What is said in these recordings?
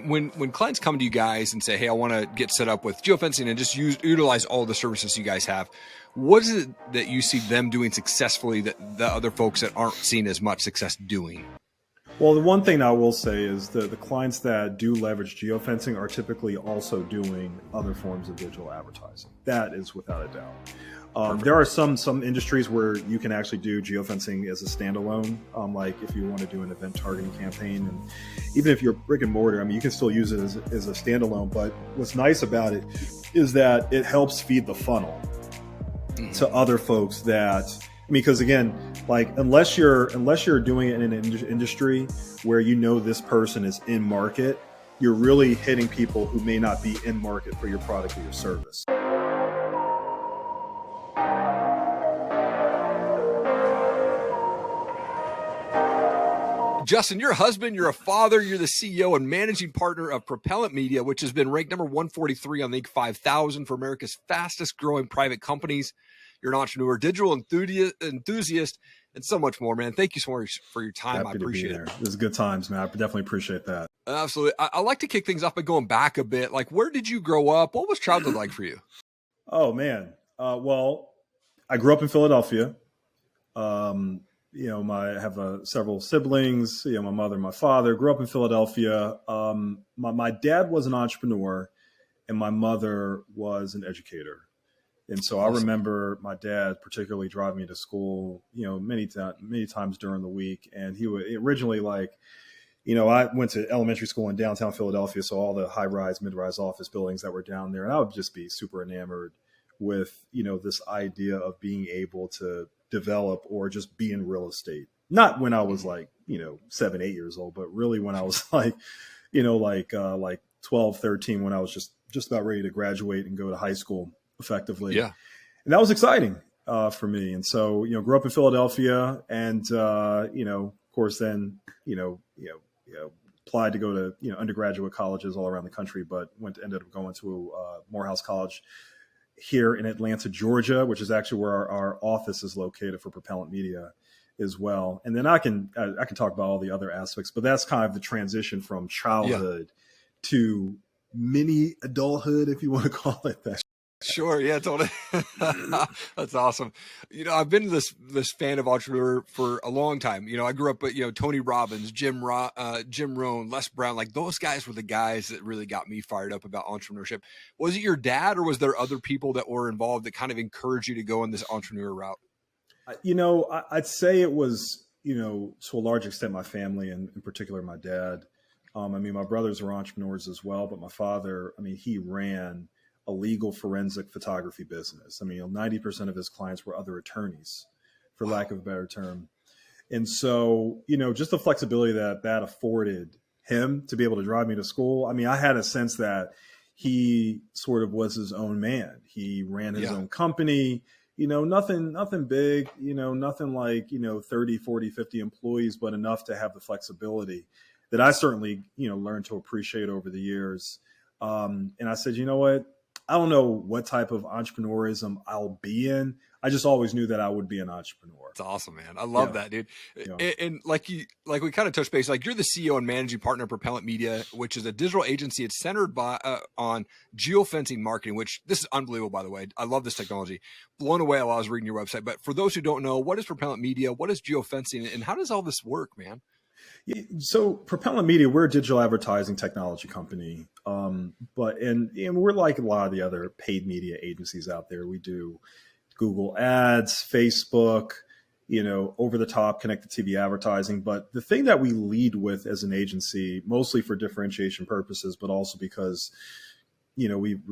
When clients come to you guys and say, hey, I want to get set up with geofencing and just utilize all the services you guys have, what is it that you see them doing successfully that the other folks that aren't seeing as much success doing? Well, the one thing I will say is that the clients that do leverage geofencing are typically also doing other forms of digital advertising. That is without a doubt. There are some industries where you can actually do geofencing as a standalone, like if you want to do an event targeting campaign. And even if you're brick and mortar, I mean, you can still use it as a standalone. But what's nice about it is that it helps feed the funnel to other folks that, because again, like unless you're doing it in an industry where you know this person is in market, you're really hitting people who may not be in market for your product or your service. Justin, you're a husband, you're a father, you're the CEO and managing partner of Propellant Media, which has been ranked number 143 on the Inc. 5000 for America's fastest growing private companies. You're an entrepreneur, digital enthusiast, and so much more, man. Thank you so much for your time. Happy I appreciate it. This is good times, man. I definitely appreciate that. Absolutely. I like to kick things off by going back a bit. Like, where did you grow up? What was childhood like for you? Oh, man. Well, I grew up in Philadelphia. I have several siblings, my mother and my father. Grew up in Philadelphia. My dad was an entrepreneur and my mother was an educator. And so awesome. I remember my dad particularly driving me to school, many times during the week. And he would originally I went to elementary school in downtown Philadelphia. So all the high-rise, mid-rise office buildings that were down there. And I would just be super enamored with, this idea of being able to develop or just be in real estate. Not when I was 7, 8 years old, but really when I was 12, 13, when I was just about ready to graduate and go to high school effectively. Yeah. And that was exciting for me. And so, grew up in Philadelphia and, of course, then, applied to go to, undergraduate colleges all around the country, but ended up going to Morehouse College here in Atlanta, Georgia, which is actually where our office is located for Propellant Media as well. And then I can talk about all the other aspects, but that's kind of the transition from childhood to mini adulthood, if you want to call it that. Sure. Yeah, totally. That's awesome. I've been this fan of entrepreneur for a long time. I grew up with, Tony Robbins, Jim Rohn, Les Brown, like those guys were the guys that really got me fired up about entrepreneurship. Was it your dad or was there other people that were involved that kind of encouraged you to go in this entrepreneur route? I'd say it was, to a large extent, my family and in particular, my dad. My brothers were entrepreneurs as well, but my father, he ran a legal forensic photography business. 90% of his clients were other attorneys, for lack of a better term. And so, just the flexibility that afforded him to be able to drive me to school. I had a sense that he sort of was his own man. He ran his own company, nothing big, nothing like, 30, 40, 50 employees, but enough to have the flexibility that I certainly, learned to appreciate over the years. And I said, you know what? I don't know what type of entrepreneurism I'll be in. I just always knew that I would be an entrepreneur. It's awesome, man. I love that, dude. And like we kind of touched base, like you're the CEO and managing partner of Propellant Media, which is a digital agency. It's centered on geofencing marketing, which this is unbelievable, by the way. I love this technology. Blown away while I was reading your website. But for those who don't know, what is Propellant Media? What is geofencing? And how does all this work, man? So Propellant Media, we're a digital advertising technology company, but we're like a lot of the other paid media agencies out there. We do Google Ads, Facebook, over the top connected TV advertising. But the thing that we lead with as an agency, mostly for differentiation purposes, but also because we've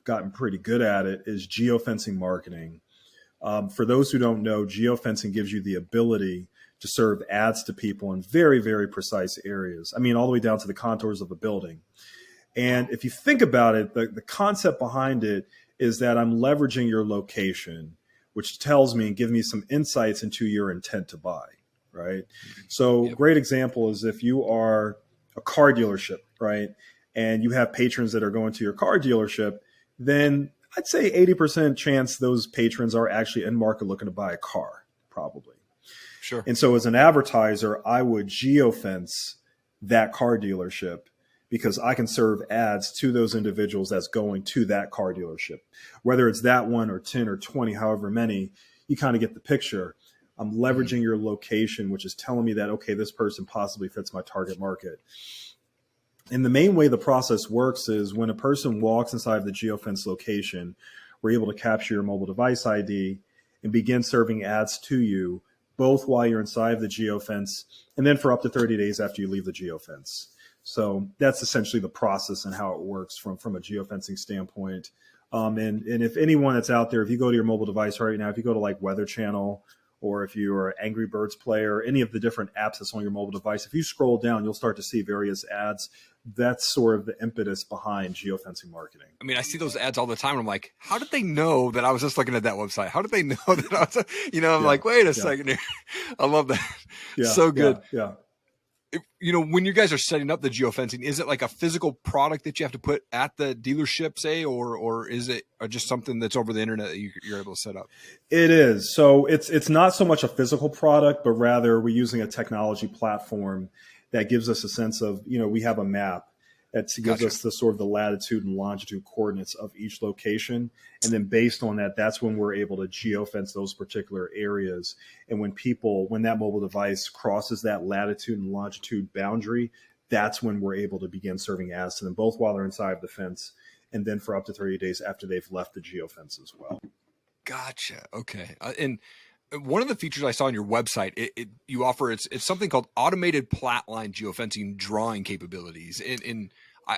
gotten pretty good at it, is geofencing marketing. For those who don't know, geofencing gives you the ability to serve ads to people in very, very precise areas. All the way down to the contours of a building. And if you think about it, the concept behind it is that I'm leveraging your location, which tells me and gives me some insights into your intent to buy, right? So great example is if you are a car dealership, right? And you have patrons that are going to your car dealership, then I'd say 80% chance those patrons are actually in market looking to buy a car, probably. Sure. And so as an advertiser, I would geofence that car dealership because I can serve ads to those individuals that's going to that car dealership. Whether it's that one or 10 or 20, however many, you kind of get the picture. I'm leveraging your location, which is telling me that, okay, this person possibly fits my target market. And the main way the process works is when a person walks inside of the geofence location, we're able to capture your mobile device ID and begin serving ads to you, both while you're inside of the geofence and then for up to 30 days after you leave the geofence. So that's essentially the process and how it works from a geofencing standpoint. And if anyone that's out there, if you go to your mobile device right now, if you go to like Weather Channel, or if you're an Angry Birds player, any of the different apps that's on your mobile device, if you scroll down, you'll start to see various ads. That's sort of the impetus behind geofencing marketing. I mean, I see those ads all the time. And I'm like, how did they know that I was just looking at that website? How did they know that I was, I'm like, wait a second here. I love that. So good. Yeah. When you guys are setting up the geofencing, is it like a physical product that you have to put at the dealership, say, or is it just something that's over the internet that you're able to set up? It is. So it's not so much a physical product, but rather we're using a technology platform that gives us a sense of, we have a map that gives us the sort of the latitude and longitude coordinates of each location. And then based on that, that's when we're able to geofence those particular areas. And when that mobile device crosses that latitude and longitude boundary, that's when we're able to begin serving ads to them, both while they're inside of the fence and then for up to 30 days after they've left the geofence as well. Gotcha. Okay. And one of the features I saw on your website, you offer, it's something called automated plat line geofencing drawing capabilities. And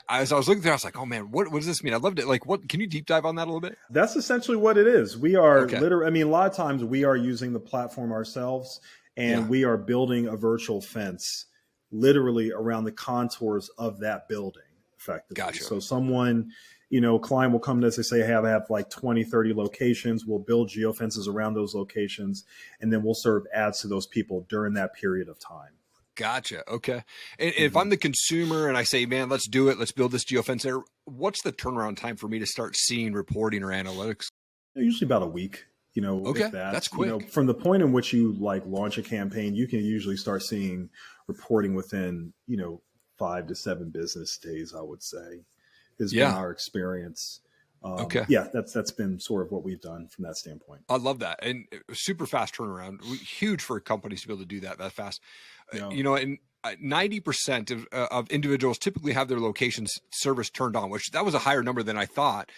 as I was looking through, I was like, oh man, what does this mean? I loved it. Like, can you deep dive on that a little bit? That's essentially what it is. We are literally, a lot of times we are using the platform ourselves and we are building a virtual fence literally around the contours of that building effectively. Gotcha. So someone, a client will come to us and say, hey, I have like 20, 30 locations. We'll build geofences around those locations, and then we'll serve ads to those people during that period of time. Gotcha. Okay. And if I'm the consumer and I say, man, let's do it, let's build this geofence there, what's the turnaround time for me to start seeing reporting or analytics? Usually about a week. Okay, that's quick. From the point in which you launch a campaign, you can usually start seeing reporting within, 5 to 7 business days, I would say, has been our experience. That's been sort of what we've done from that standpoint. I love that. And super fast turnaround, huge for companies to be able to do that fast. And 90% of individuals typically have their locations service turned on, which that was a higher number than I thought.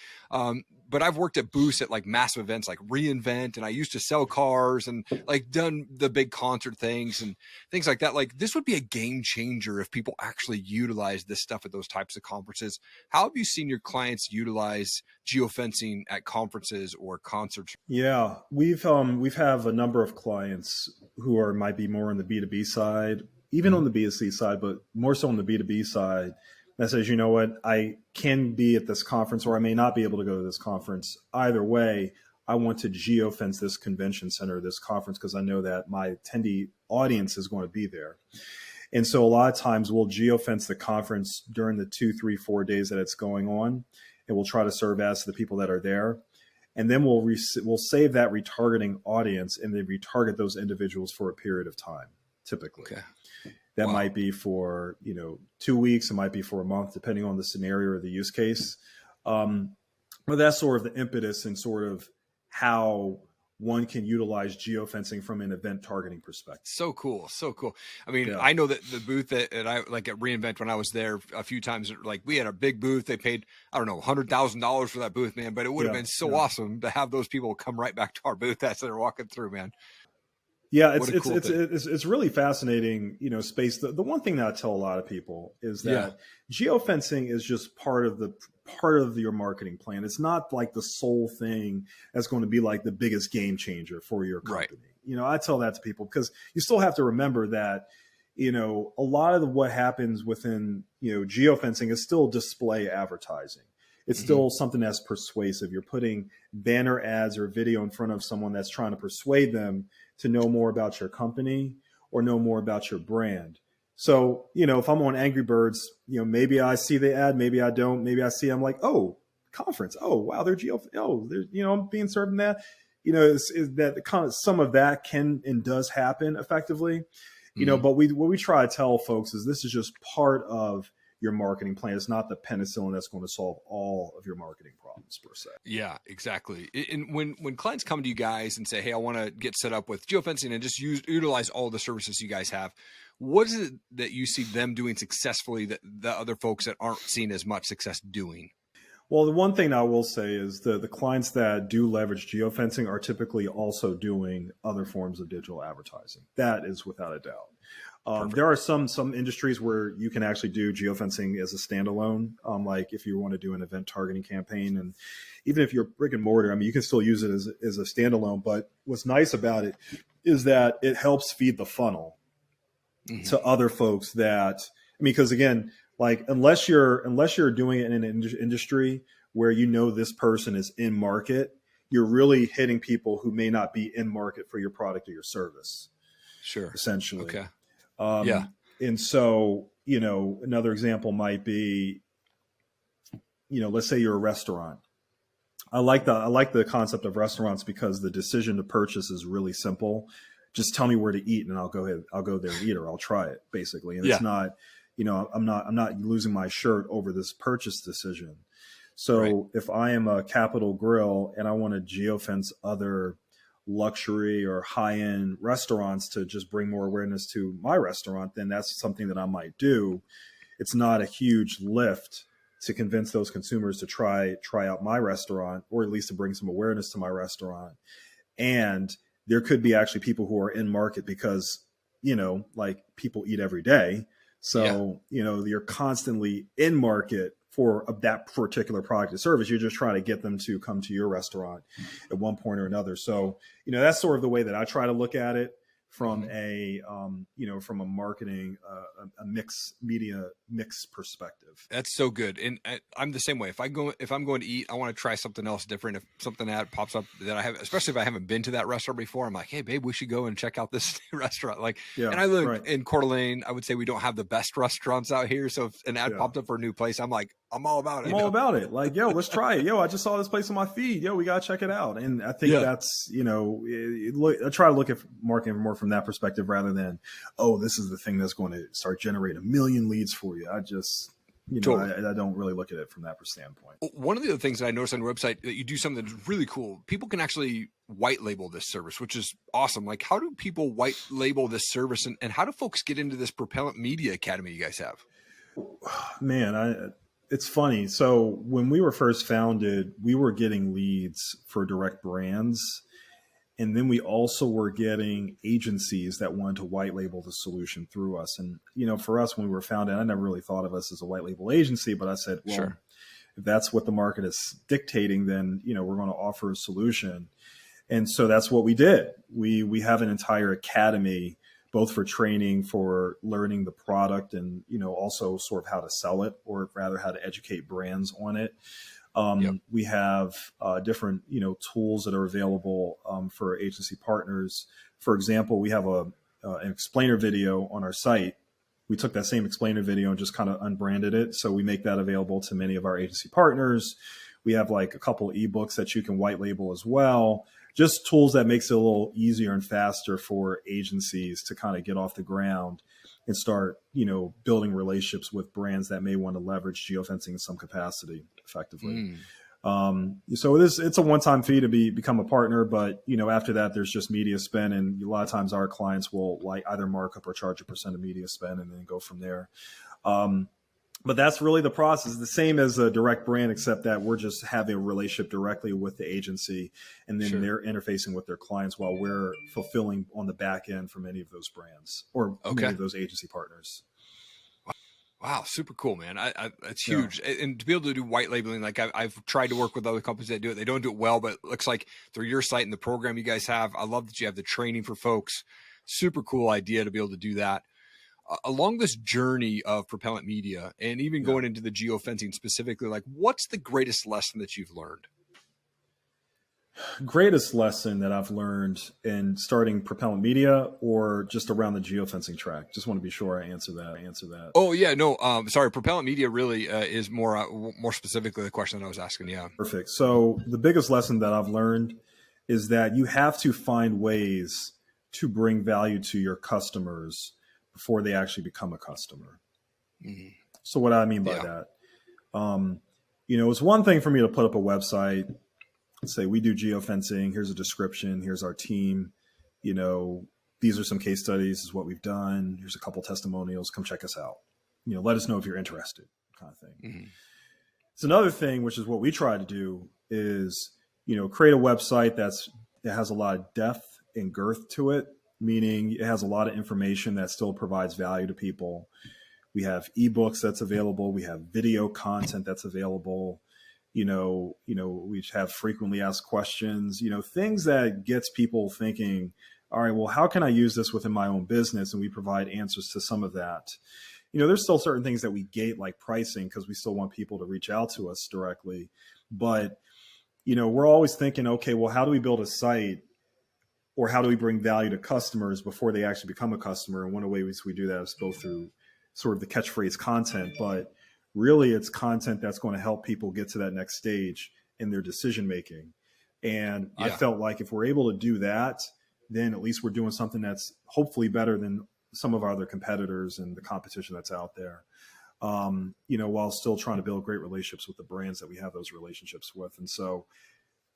But I've worked at booths at like massive events like reInvent, and I used to sell cars and like done the big concert things and things like that. Like this would be a game changer if people actually utilize this stuff at those types of conferences. How have you seen your clients utilize geofencing at conferences or concerts? Yeah, we've have a number of clients who might be more on the B2B side, even on the B2C side, but more so on the B2B side, that says, you know what, I can be at this conference or I may not be able to go to this conference. Either way, I want to geofence this convention center, this conference, because I know that my attendee audience is going to be there. And so a lot of times we'll geofence the conference during the 2, 3, 4 days that it's going on, and we'll try to serve ads to the people that are there. And then we'll save that retargeting audience and then retarget those individuals for a period of time, typically. Okay. That might be for 2 weeks, it might be for a month, depending on the scenario or the use case. But that's sort of the impetus and sort of how one can utilize geofencing from an event targeting perspective. So cool. So cool. I mean, I know that the booth that I like at reInvent, when I was there a few times, like we had a big booth. They paid, I don't know, $100,000 for that booth, man, but it would have been so awesome to have those people come right back to our booth as they're walking through, man. Yeah, it's really fascinating, space. The one thing that I tell a lot of people is that geofencing is just part of your marketing plan. It's not like the sole thing that's going to be like the biggest game changer for your company. Right. I tell that to people because you still have to remember that, a lot of what happens within, geofencing is still display advertising. It's still something that's persuasive. You're putting banner ads or video in front of someone that's trying to persuade them to know more about your company or know more about your brand. So, if I'm on Angry Birds, maybe I see the ad, maybe I don't, maybe I see, I'm like, oh, conference. Oh, wow, they're I'm being served in that. Is that kind of some of that can and does happen effectively, but what we try to tell folks is this is just part of your marketing plan. It's not the penicillin that's going to solve all of your marketing problems per se. Yeah, exactly. And when clients come to you guys and say, hey, I want to get set up with geofencing and just utilize all the services you guys have, what is it that you see them doing successfully that the other folks that aren't seeing as much success doing? Well, the one thing I will say is the clients that do leverage geofencing are typically also doing other forms of digital advertising. That is without a doubt. There are some industries where you can actually do geofencing as a standalone, like if you want to do an event targeting campaign. And even if you're brick and mortar, I mean, you can still use it as a standalone. But what's nice about it is that it helps feed the funnel to other folks that, I mean, because again, like unless you're doing it in an industry where you know this person is in market, you're really hitting people who may not be in market for your product or your service. Sure. Essentially. Okay. Yeah. And so, you know, another example might be, you know, let's say you're a restaurant. I like the concept of restaurants because the decision to purchase is really simple. Just tell me where to eat and I'll go there and eat, or I'll try it basically. And it's not, you know, I'm not losing my shirt over this purchase decision. So if I am a Capital Grill and I want to geofence other luxury or high-end restaurants to just bring more awareness to my restaurant, then that's something that I might do. It's not a huge lift to convince those consumers to try out my restaurant, or at least to bring some awareness to my restaurant. And there could be actually people who are in market because, you know, like people eat every day. So, you know, you're constantly in market for that particular product or service. You're just trying to get them to come to your restaurant at one point or another. So, you know, that's sort of the way that I try to look at it from a, you know, from a marketing, a media mix perspective. That's so good. And I'm the same way. If I'm going to eat, I want to try something else different. If something that pops up that I have, especially if I haven't been to that restaurant before, I'm like, hey babe, we should go and check out this restaurant. Like, and I live in Coeur d'Alene. I would say we don't have the best restaurants out here. So if an ad popped up for a new place, I'm like, I'm all about it. I'm all about it. Like, yo, let's try it. Yo, I just saw this place on my feed. Yo, we got to check it out. And I think that's, you know, I try to look at marketing more from that perspective rather than, oh, this is the thing that's going to start generating 1 million leads for you. I just, you know, I don't really look at it from that standpoint. One of the other things that I noticed on your website that you do something that's really cool. People can actually white label this service, which is awesome. Like, how do people white label this service, and how do folks get into this Propellant Media Academy you guys have? Man, it's funny. So when we were first founded, we were getting leads for direct brands. And then we also were getting agencies that wanted to white label the solution through us. And, you know, for us, when we were founded, I never really thought of us as a white label agency, but I said, well, if that's what the market is dictating, then, you know, we're going to offer a solution. And so that's what we did. We have an entire academy, both for training, for learning the product, and, you know, also sort of how to sell it, or rather how to educate brands on it. We have different, you know, tools that are available for agency partners. For example, we have an explainer video on our site. We took that same explainer video and just kind of unbranded it. So we make that available to many of our agency partners. We have like a couple ebooks that you can white label as well. Just tools that makes it a little easier and faster for agencies to kind of get off the ground and start, you know, building relationships with brands that may want to leverage geofencing in some capacity effectively. So it's a one-time fee to become a partner, but, you know, after that, there's just media spend. And a lot of times our clients will like either mark up or charge a % of media spend and then go from there. But that's really the process, the same as a direct brand, except that we're just having a relationship directly with the agency, and then they're interfacing with their clients while we're fulfilling on the back end for many of those brands or many of those agency partners. Wow, super cool, man. That's huge. And to be able to do white labeling, like I've tried to work with other companies that do it. They don't do it well, but it looks like through your site and the program you guys have, I love that you have the training for folks. Super cool idea to be able to do that. Along this journey of Propellant Media, and even going into the geofencing specifically, like, what's the greatest lesson that you've learned? Greatest lesson that I've learned in starting Propellant Media, or just around the geofencing track? Just want to be sure I answer that. Oh yeah, no, sorry. Propellant Media really is more specifically the question that I was asking. Yeah. Perfect. So the biggest lesson that I've learned is that you have to find ways to bring value to your customers before they actually become a customer. So what do I mean by Yeah. that? It's one thing for me to put up a website and say, we do geofencing. Here's a description. Here's our team. These are some case studies. This is what we've done. Here's a couple testimonials. Come check us out. Let us know if you're interested, kind of thing. Mm-hmm. It's another thing, which is what we try to do, is, create a website that has a lot of depth and girth to it, meaning it has a lot of information that still provides value to people. We have ebooks that's available. We have video content that's available. We have frequently asked questions, things that gets people thinking, all right, well, how can I use this within my own business? And we provide answers to some of that. There's still certain things that we gate, like pricing, because we still want people to reach out to us directly. But, we're always thinking, okay, well, how do we build a site, or how do we bring value to customers before they actually become a customer? And one of the ways we do that is both through sort of the catchphrase content, but really it's content that's going to help people get to that next stage in their decision making. And I felt like if we're able to do that, then at least we're doing something that's hopefully better than some of our other competitors and the competition that's out there, while still trying to build great relationships with the brands that we have those relationships with. And so,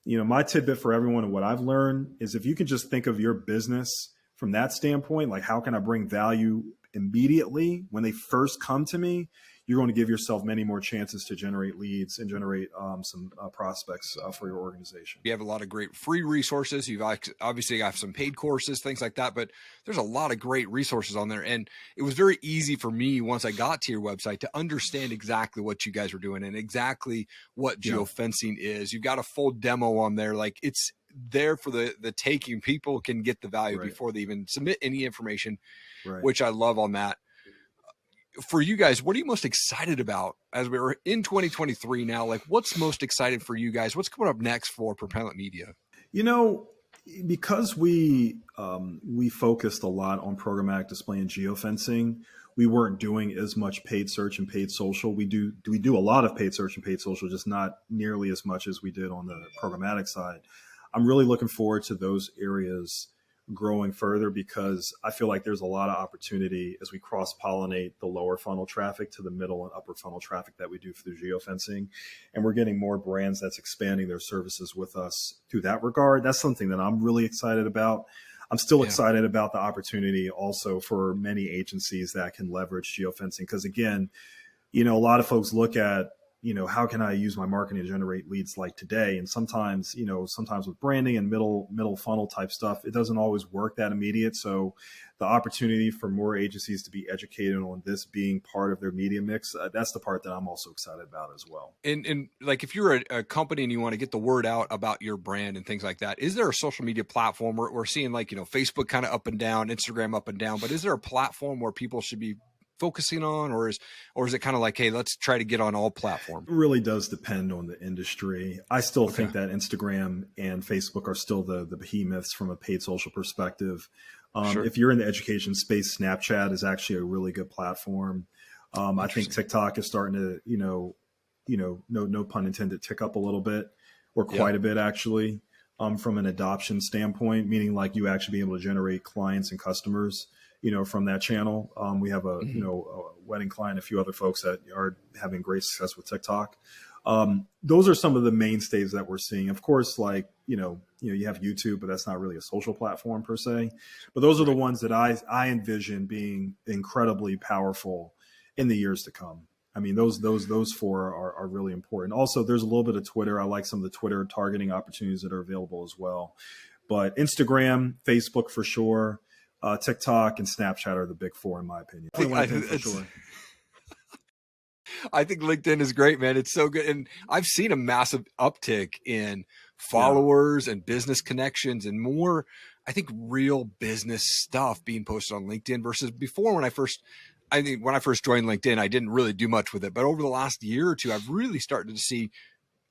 my tidbit for everyone and what I've learned is, if you can just think of your business from that standpoint, like, how can I bring value immediately when they first come to me, you're going to give yourself many more chances to generate leads and generate some prospects for your organization. You have a lot of great free resources. You've obviously got some paid courses, things like that, but there's a lot of great resources on there. And it was very easy for me, once I got to your website, to understand exactly what you guys were doing and exactly what geofencing is. You've got a full demo on there. Like, it's there for the taking. People can get the value before they even submit any information, which I love on that. For you guys, what are you most excited about as we're in 2023 now? Like, what's most excited for you guys? What's coming up next for Propellant Media? Because we focused a lot on programmatic display and geofencing, we weren't doing as much paid search and paid social. We do a lot of paid search and paid social, just not nearly as much as we did on the programmatic side. I'm really looking forward to those areas growing further, because I feel like there's a lot of opportunity as we cross-pollinate the lower funnel traffic to the middle and upper funnel traffic that we do through geofencing. And we're getting more brands that's expanding their services with us through that regard. That's something that I'm really excited about. I'm still excited about the opportunity also for many agencies that can leverage geofencing. Because again, a lot of folks look at, how can I use my marketing to generate leads like today? And sometimes with branding and middle funnel type stuff, it doesn't always work that immediate. So the opportunity for more agencies to be educated on this being part of their media mix, that's the part that I'm also excited about as well. And like, if you're a company and you want to get the word out about your brand and things like that, is there a social media platform? We're seeing, like, Facebook kind of up and down, Instagram up and down, but is there a platform where people should be focusing on, or is it kind of like, hey, let's try to get on all platforms? It really does depend on the industry. I still think that Instagram and Facebook are still the behemoths from a paid social perspective. If you're in the education space, Snapchat is actually a really good platform. I think TikTok is starting to, no pun intended, tick up a little bit, or quite a bit actually, from an adoption standpoint, meaning like you actually be able to generate clients and customers, from that channel. We have a wedding client, a few other folks that are having great success with TikTok. Those are some of the mainstays that we're seeing. Of course, like, you have YouTube, but that's not really a social platform per se. But those are the ones that I envision being incredibly powerful in the years to come. I mean, those four are really important. Also, there's a little bit of Twitter. I like some of the Twitter targeting opportunities that are available as well. But Instagram, Facebook for sure. TikTok and Snapchat are the big four, in my opinion. I think LinkedIn is great, man. It's so good. And I've seen a massive uptick in followers and business connections and more, I think, real business stuff being posted on LinkedIn versus before. When I first joined LinkedIn, I didn't really do much with it. But over the last year or two, I've really started to see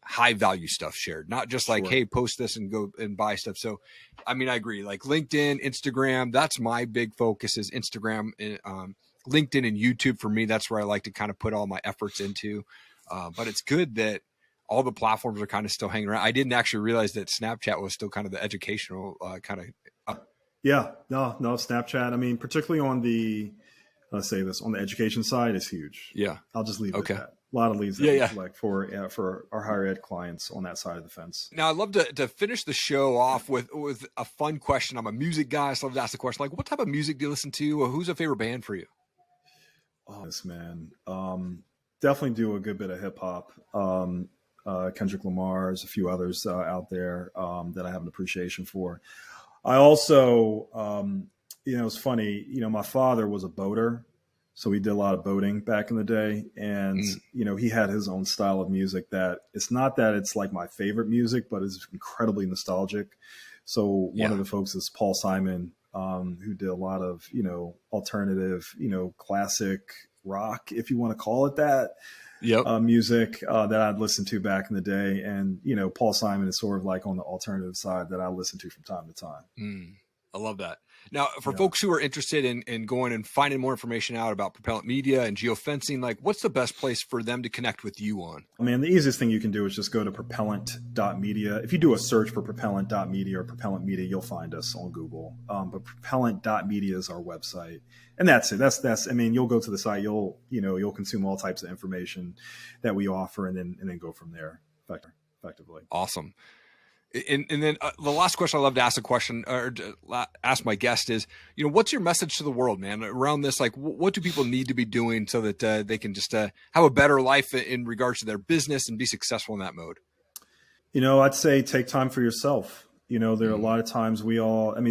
high value stuff shared, not just like, hey, post this and go and buy stuff. So, I mean, I agree, like LinkedIn, Instagram, that's my big focus, is Instagram, LinkedIn and YouTube. For me, that's where I like to kind of put all my efforts into. But it's good that all the platforms are kind of still hanging around. I didn't actually realize that Snapchat was still kind of the educational kind of. No, Snapchat. I mean, particularly on the let's say this, on the education side is huge. Yeah. I'll just leave it Okay. at that. A lot of leads that Yeah, we yeah. collect for our higher ed clients on that side of the fence. Now, I'd love to finish the show off with a fun question. I'm a music guy, so I love to ask the question, like, what type of music do you listen to, or who's a favorite band for you? Oh, this man. Definitely do a good bit of hip hop. Kendrick Lamar's, a few others out there that I have an appreciation for. I also, it's funny, my father was a boater. So we did a lot of boating back in the day. And, he had his own style of music that it's not that it's like my favorite music, but it's incredibly nostalgic. So one of the folks is Paul Simon, who did a lot of, alternative, classic rock, if you want to call it that, music that I'd listened to back in the day. And, Paul Simon is sort of like on the alternative side that I listen to from time to time. I love that. Now, for folks who are interested in going and finding more information out about Propellant Media and geofencing, like, what's the best place for them to connect with you on? I mean, the easiest thing you can do is just go to propellant.media. If you do a search for propellant.media or Propellant Media, you'll find us on Google. But propellant.media is our website. And that's it. That's, I mean, you'll go to the site, you'll consume all types of information that we offer and then go from there effectively. Awesome. And then the last question I love to ask ask my guest is, what's your message to the world, man, around this? Like, what do people need to be doing so that they can just have a better life in regards to their business and be successful in that mode? I'd say take time for yourself. There are a lot of times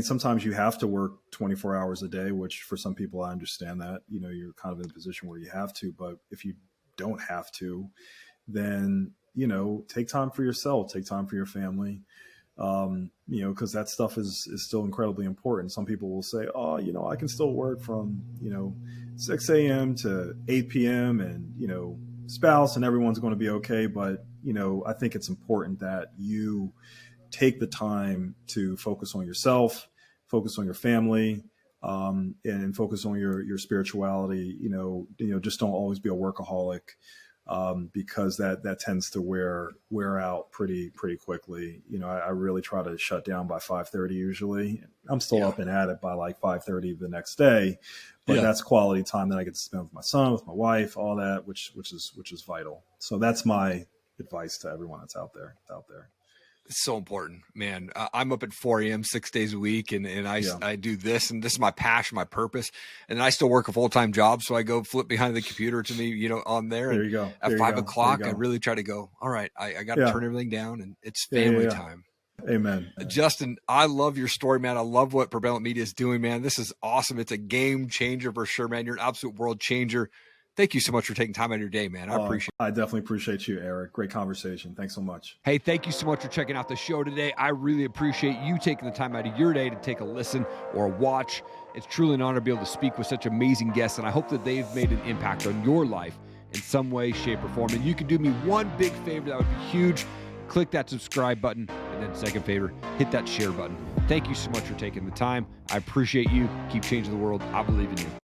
sometimes you have to work 24 hours a day, which for some people, I understand that, you're kind of in a position where you have to, but if you don't have to, then take time for yourself, take time for your family, because that stuff is still incredibly important. Some people will say, oh, I can still work from, 6 a.m. to 8 p.m. and, spouse and everyone's going to be okay. But, I think it's important that you take the time to focus on yourself, focus on your family, and focus on your spirituality. Just don't always be a workaholic. Because that tends to wear out pretty quickly. I really try to shut down by 5:30 usually. I'm still up and at it by like 5:30 the next day, but that's quality time that I get to spend with my son, with my wife, all that, which is vital. So that's my advice to everyone that's out there. It's so important, man. I'm up at 4 a.m. 6 days a week, and I do this, and this is my passion, my purpose. And I still work a full-time job, so I go flip behind the computer to me, on there. There you go. At 5 o'clock, I really try to go, all right, I got to turn everything down, and it's family time. Amen. Justin, I love your story, man. I love what Propellant Media is doing, man. This is awesome. It's a game changer for sure, man. You're an absolute world changer. Thank you so much for taking time out of your day, man. I appreciate it. I definitely appreciate you, Erik. Great conversation. Thanks so much. Hey, thank you so much for checking out the show today. I really appreciate you taking the time out of your day to take a listen or a watch. It's truly an honor to be able to speak with such amazing guests, and I hope that they've made an impact on your life in some way, shape, or form. And you can do me one big favor that would be huge. Click that subscribe button, and then second favor, hit that share button. Thank you so much for taking the time. I appreciate you. Keep changing the world. I believe in you.